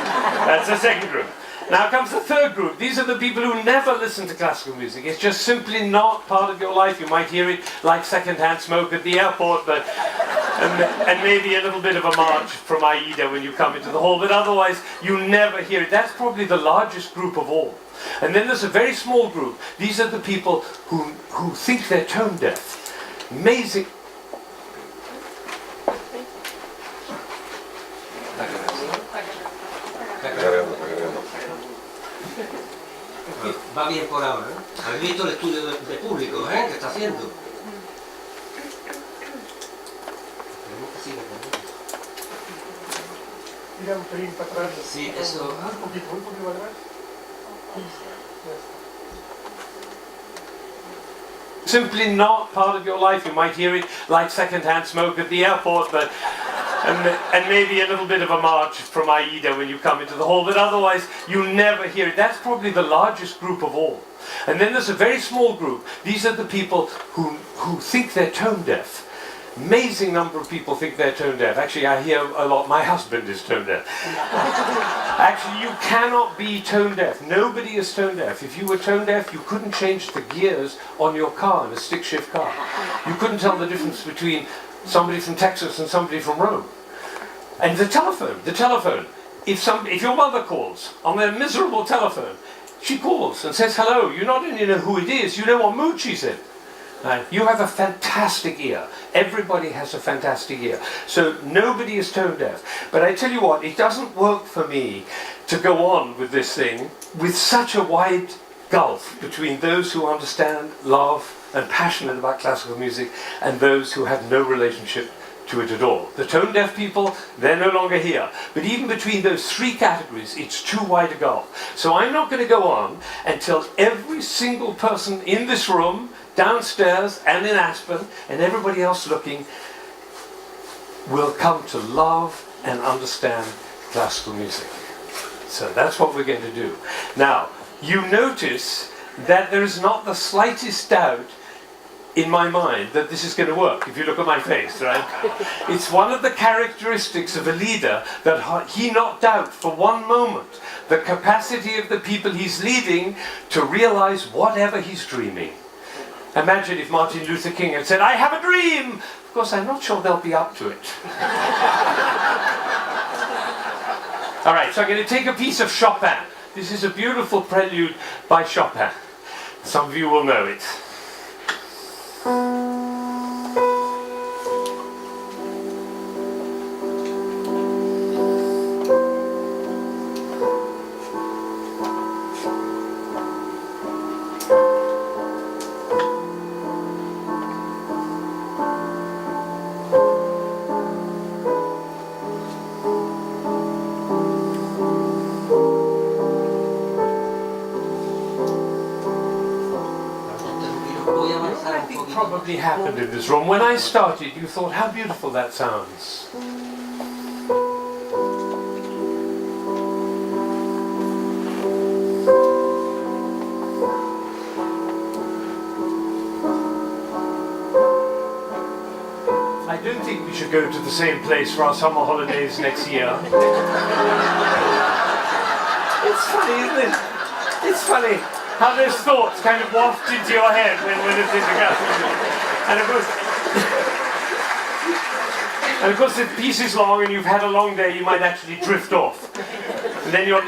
That's the second group. Now comes the third group. These are the people who never listen to classical music. It's just simply not part of your life. You might hear it like second-hand smoke at the airport, but and maybe a little bit of a march from Aida when you come into the hall, but otherwise you never hear it. That's probably the largest group of all. And then there's a very small group. These are the people who think they're tone deaf. Amazing. Va bien por ahora, ¿eh? ¿Habéis visto el estudio de público, que está haciendo? Tira un pelín para atrás. Sí, eso. Un poquito para atrás. Simply not part of your life. You might hear it like second-hand smoke at the airport, but and maybe a little bit of a march from Aida when you come into the hall, but otherwise you never hear it. That's probably the largest group of all. And then there's a very small group. These are the people who think they're tone deaf. Amazing number of people think they're tone deaf. Actually, I hear a lot, my husband is tone deaf. Actually, you cannot be tone deaf. Nobody is tone deaf. If you were tone deaf, you couldn't change the gears on your car, in a stick-shift car. You couldn't tell the difference between somebody from Texas and somebody from Rome. And the telephone. If your mother calls on their miserable telephone, she calls and says hello. You not only know who it is, you know what mood she's in. You have a fantastic ear. Everybody has a fantastic ear. So nobody is tone deaf. But I tell you what, it doesn't work for me to go on with this thing with such a wide gulf between those who understand, love, and passionate about classical music and those who have no relationship to it at all. The tone deaf people, they're no longer here. But even between those three categories, it's too wide a gulf. So I'm not going to go on until every single person in this room, downstairs and in Aspen, and everybody else looking, will come to love and understand classical music. So that's what we're going to do. Now, you notice that there is not the slightest doubt in my mind that this is going to work, if you look at my face, right? It's one of the characteristics of a leader that he not doubt for one moment the capacity of the people he's leading to realize whatever he's dreaming. Imagine if Martin Luther King had said, I have a dream! Of course, I'm not sure they'll be up to it. All right, so I'm going to take a piece of Chopin. This is a beautiful prelude by Chopin. Some of you will know it. Probably happened in this room. When I started, you thought, how beautiful that sounds. I don't think we should go to the same place for our summer holidays next year. It's funny, isn't it? It's funny how those thoughts kind of waft into your head when it's in the classical. And of course the piece is long and you've had a long day, you might actually drift off. And then your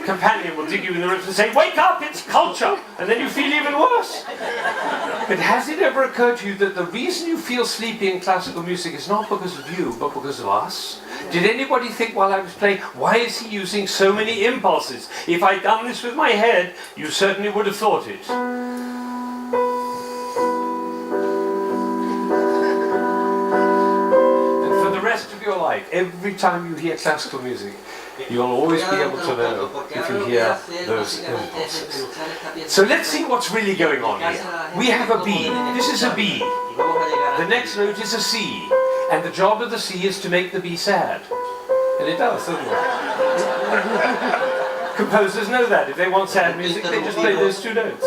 companion will dig you in the ribs and say, wake up, it's culture! And then you feel even worse. But has it ever occurred to you that the reason you feel sleepy in classical music is not because of you, but because of us? Did anybody think while I was playing, why is he using so many impulses? If I'd done this with my head, you certainly would have thought it. And for the rest of your life, every time you hear classical music, you'll always be able to know if you hear those impulses. So let's see what's really going on here. We have a B. This is a B. The next note is a C. And the job of the C is to make the B sad. And it does, doesn't it? Composers know that. If they want sad music, they just play those two notes.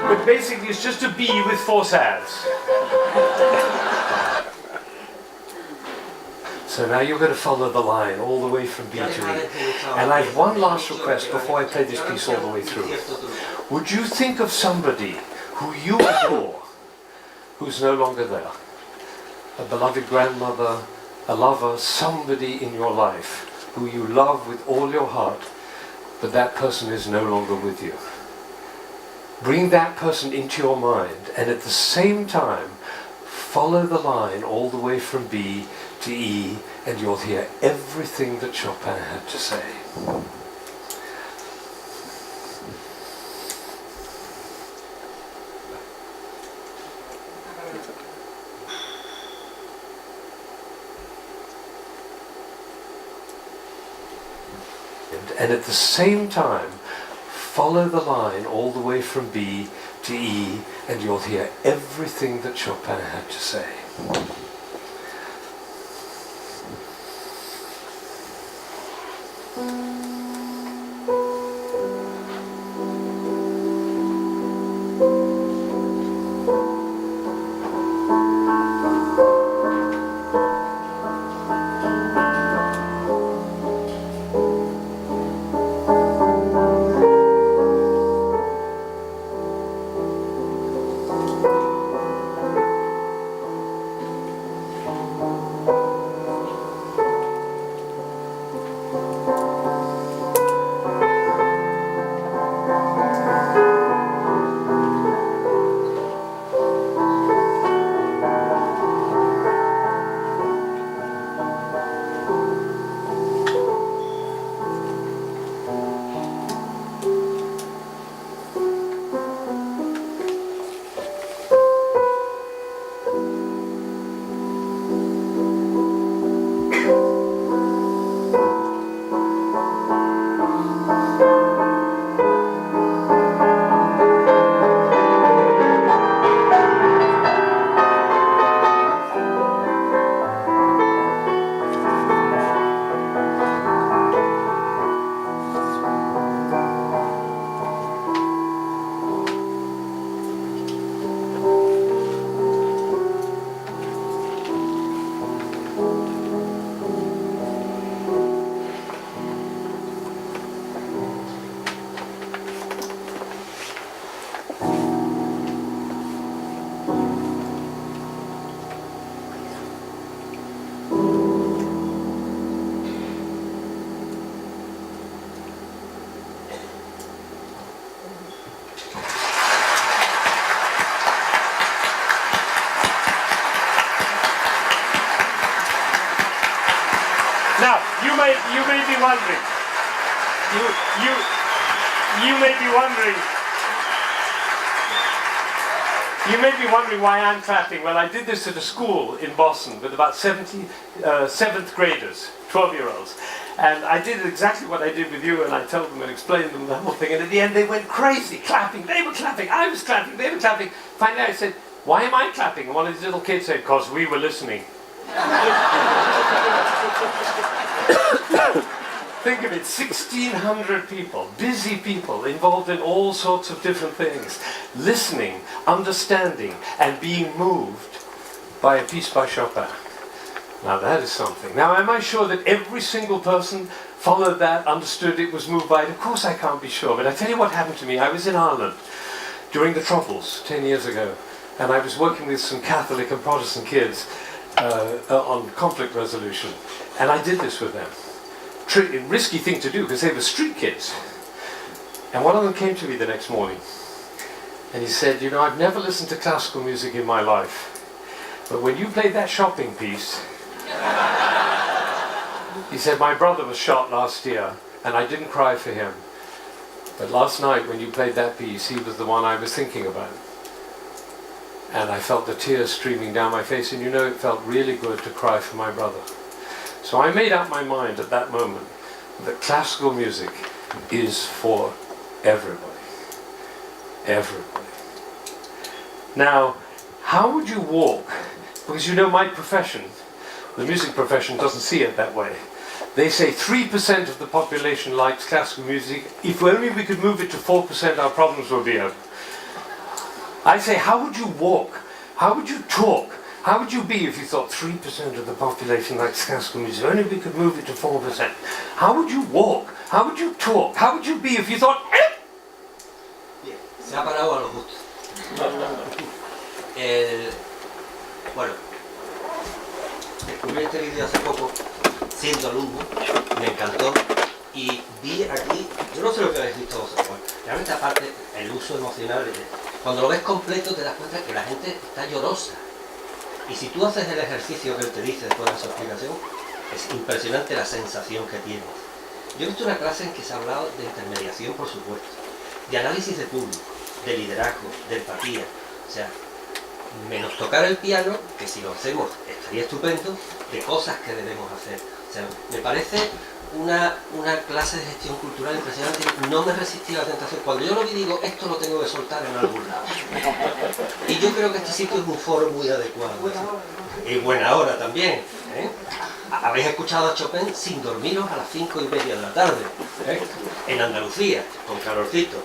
But basically it's just a B with four sads. So now you're going to follow the line all the way from B to E. And I have one last request before I play this piece all the way through. Would you think of somebody who you adore, who's no longer there? A beloved grandmother, a lover, somebody in your life who you love with all your heart, but that person is no longer with you. Bring that person into your mind, and at the same time, follow the line all the way from B to E, and you'll hear everything that Chopin had to say. And at the same time, follow the line all the way from B to E, and you'll hear everything that Chopin had to say. Now, you may be wondering. You may be wondering. You may be wondering why I'm clapping. Well, I did this at a school in Boston with about 7th graders, 12-year-olds. And I did exactly what I did with you, and I told them and explained them the whole thing. And at the end, they went crazy, clapping. They were clapping. I was clapping. They were clapping. Finally, I said, "Why am I clapping?" And one of these little kids said, "Because we were listening." Think of it, 1,600 people, busy people, involved in all sorts of different things, listening, understanding, and being moved by a piece by Chopin. Now that is something. Now am I sure that every single person followed that, understood it, was moved by it? Of course I can't be sure, but I tell you what happened to me. I was in Ireland during the Troubles 10 years ago, and I was working with some Catholic and Protestant kids on conflict resolution, and I did this with them. Risky thing to do because they were street kids. And one of them came to me the next morning and he said, "You know, I've never listened to classical music in my life, but when you played that shopping piece," he said, "my brother was shot last year and I didn't cry for him, but last night when you played that piece, he was the one I was thinking about. And I felt the tears streaming down my face, and you know, it felt really good to cry for my brother." So I made up my mind at that moment that classical music is for everybody. Everybody. Now, how would you walk? Because you know my profession, the music profession, doesn't see it that way. They say 3% of the population likes classical music. If only we could move it to 4%, our problems would be over. I say, how would you walk? How would you talk? How would you be if you thought 3% of the population likes classical music? Only we could move it to 4%. How would you walk? How would you talk? How would you be if you thought... Bien, se ha parado a lo justo. Bueno, descubrí este vídeo hace poco, siendo alumno, me encantó, y vi aquí, yo no sé lo que habéis visto vosotros, realmente aparte, el uso emocional, cuando lo ves completo te das cuenta que la gente está llorosa. Y si tú haces el ejercicio que él te dice después de su explicación, es impresionante la sensación que tienes. Yo he visto una clase en que se ha hablado de intermediación, por supuesto, de análisis de público, de liderazgo, de empatía. O sea, menos tocar el piano, que si lo hacemos estaría estupendo, de cosas que debemos hacer. O sea, me parece una clase de gestión cultural impresionante. No me resistí a la tentación. Cuando yo lo vi digo, esto lo tengo que soltar en algún lado. Y yo creo que este sitio es un foro muy adecuado. Y buena hora también. Habéis escuchado a Chopin sin dormiros a las 5:30 de la tarde. En Andalucía, con calorcito.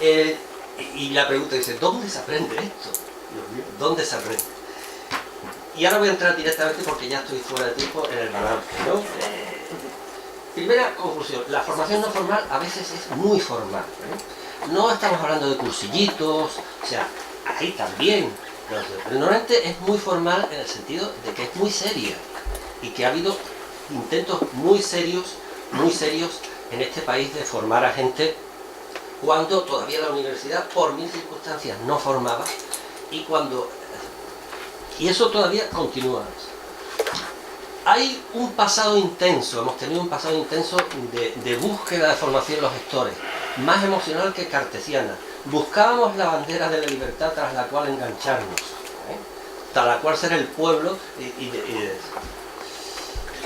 Y la pregunta dice, ¿dónde se aprende esto? ¿Dónde se aprende? Y ahora voy a entrar directamente, porque ya estoy fuera de tiempo, en el balance, ¿no? Primera conclusión, la formación no formal a veces es muy formal. No estamos hablando de cursillitos, o sea, ahí también. Pero normalmente es muy formal en el sentido de que es muy seria y que ha habido intentos muy serios en este país de formar a gente cuando todavía la universidad por mil circunstancias no formaba y eso todavía continúa. Hay un pasado intenso, hemos tenido un pasado intenso de búsqueda de formación en los gestores, más emocional que cartesiana. Buscábamos la bandera de la libertad tras la cual engancharnos, tras la cual ser el pueblo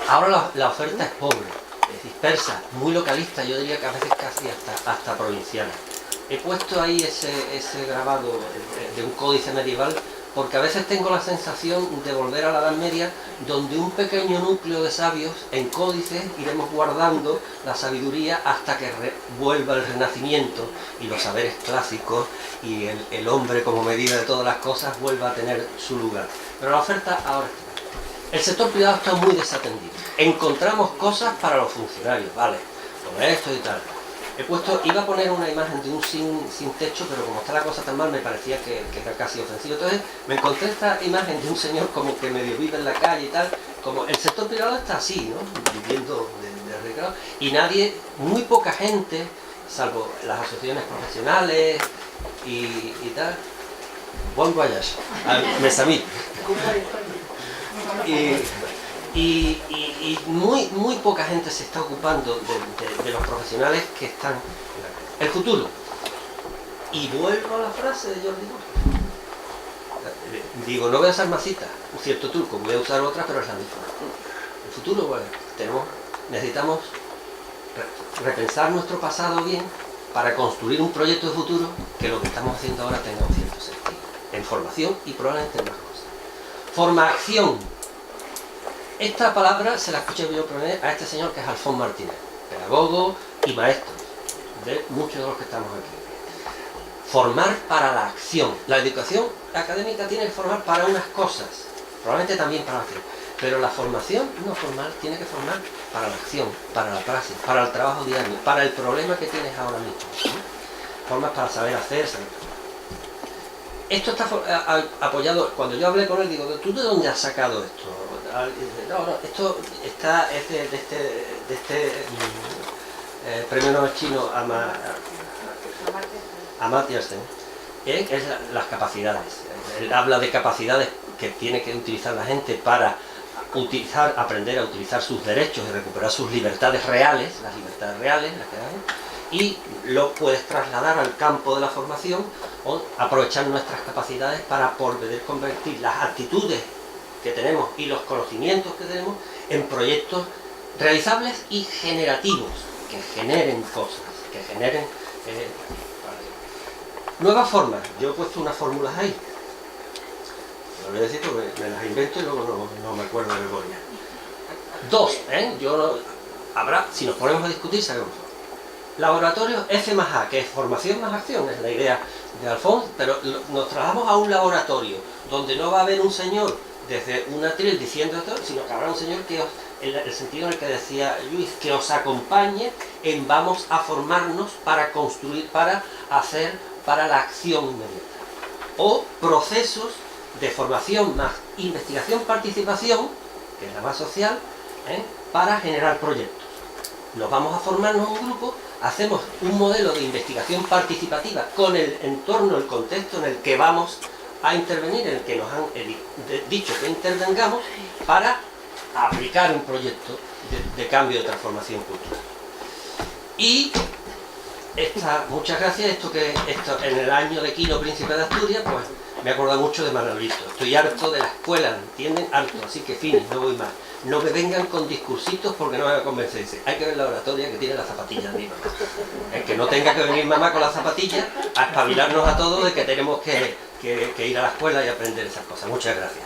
Ahora la oferta es pobre, es dispersa, muy localista, yo diría que a veces casi hasta provinciana. He puesto ahí ese grabado de un códice medieval porque a veces tengo la sensación de volver a la Edad Media, donde un pequeño núcleo de sabios en códices iremos guardando la sabiduría hasta que vuelva el Renacimiento y los saberes clásicos y el hombre como medida de todas las cosas vuelva a tener su lugar. Pero la oferta ahora está. El sector privado está muy desatendido. Encontramos cosas para los funcionarios, vale, con esto y tal. Iba a poner una imagen de un sin techo, pero como está la cosa tan mal me parecía que era casi ofensivo. Entonces me encontré esta imagen de un señor como que medio vive en la calle y tal, como el sector privado está así, ¿no? Viviendo de recreo, y nadie, muy poca gente, salvo las asociaciones profesionales y tal. Bon voyage, al Mesamit. Y muy poca gente se está ocupando de los profesionales que están en el futuro. Y vuelvo a la frase de Jordi Borges. Digo, no voy a usar más citas, un cierto truco, voy a usar otras, pero es la misma. El futuro, bueno, necesitamos repensar nuestro pasado bien para construir un proyecto de futuro que lo que estamos haciendo ahora tenga un cierto sentido. En formación y probablemente en más cosas. Formación. Esta palabra se la escuché yo poner a este señor que es Alfons Martínez, pedagogo y maestro de muchos de los que estamos aquí. Formar para la acción. La educación académica tiene que formar para unas cosas, probablemente también para la acción, pero la formación no formal tiene que formar para la acción, para la praxis, para el trabajo diario, para el problema que tienes ahora mismo. Formas para saber hacer, saber. Esto está apoyado, cuando yo hablé con él, digo, ¿tú de dónde has sacado esto? No, esto es de este premio Nobel chino Amartya Sen, que es las capacidades. Él habla de capacidades que tiene que utilizar la gente para aprender a utilizar sus derechos y recuperar sus libertades reales, las libertades reales, las que hay, y lo puedes trasladar al campo de la formación o aprovechar nuestras capacidades para poder convertir las actitudes que tenemos y los conocimientos que tenemos en proyectos realizables y generativos, que generen cosas, que generen nuevas formas. Yo he puesto unas fórmulas ahí, lo voy a decir porque me las invento y luego no me acuerdo de memoria. Dos, habrá, si nos ponemos a discutir, sabemos. Laboratorio F más A, que es formación más acción, es la idea de Alfons, pero nos trasladamos a un laboratorio donde no va a haber un señor desde un atril diciendo esto, sino que habrá un señor que el sentido en el que decía Luis, que os acompañe en vamos a formarnos para construir, para hacer, para la acción inmediata. O procesos de formación más investigación, participación, que es la más social, para generar proyectos. Nos vamos a formarnos en un grupo, hacemos un modelo de investigación participativa con el entorno, el contexto en el que vamos a intervenir, en el que nos han dicho que intervengamos para aplicar un proyecto de cambio, de transformación cultural. Y muchas gracias, esto en el año de Quino Príncipe de Asturias, pues me he acordado mucho de Manuelito. Estoy harto de la escuela, ¿entienden? Harto, así que fin, no voy más. No me vengan con discursitos porque no me va a convencer. Hay que ver la oratoria que tiene la zapatilla de mi mamá. Que no tenga que venir mamá con la zapatilla a espabilarnos a todos de que tenemos que ir a la escuela y aprender esas cosas. Muchas gracias.